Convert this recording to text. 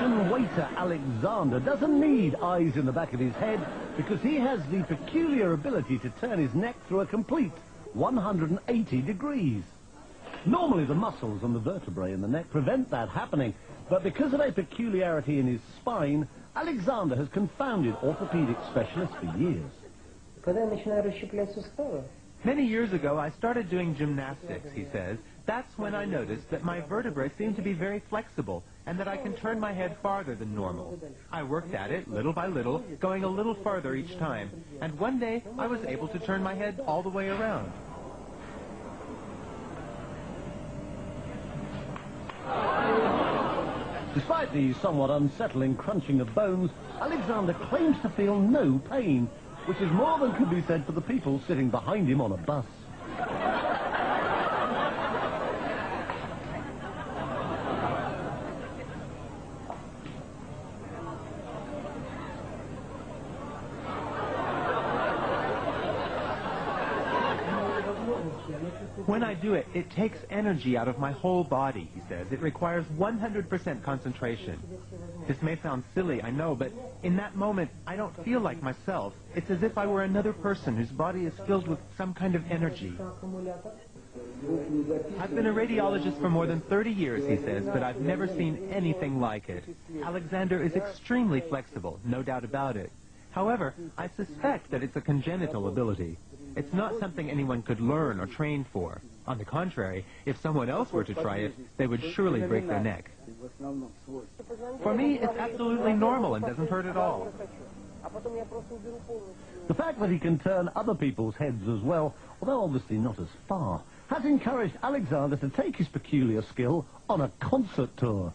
Russian waiter Alexander doesn't need eyes in the back of his head because he has the peculiar ability to turn his neck through a complete 180 degrees. Normally the muscles and the vertebrae in the neck prevent that happening, but because of a peculiarity in his spine, Alexander has confounded orthopedic specialists for years. Many years ago, I started doing gymnastics, he says. That's when I noticed that my vertebrae seem to be very flexible and that I can turn my head farther than normal. I worked at it little by little, going a little farther each time, and one day I was able to turn my head all the way around. Despite the somewhat unsettling crunching of bones, Alexander claims to feel no pain, which is more than can be said for the people sitting behind him on a bus. When I do it, it takes energy out of my whole body, he says. It requires 100% concentration. This may sound silly, I know, but in that moment, I don't feel like myself. It's as if I were another person whose body is filled with some kind of energy. I've been a radiologist for more than 30 years, he says, but I've never seen anything like it. Alexander is extremely flexible, no doubt about it. However, I suspect that it's a congenital ability. It's not something anyone could learn or train for. On the contrary, if someone else were to try it, they would surely break their neck. For me, it's absolutely normal and doesn't hurt at all. The fact that he can turn other people's heads as well, although obviously not as far, has encouraged Alexander to take his peculiar skill on a concert tour.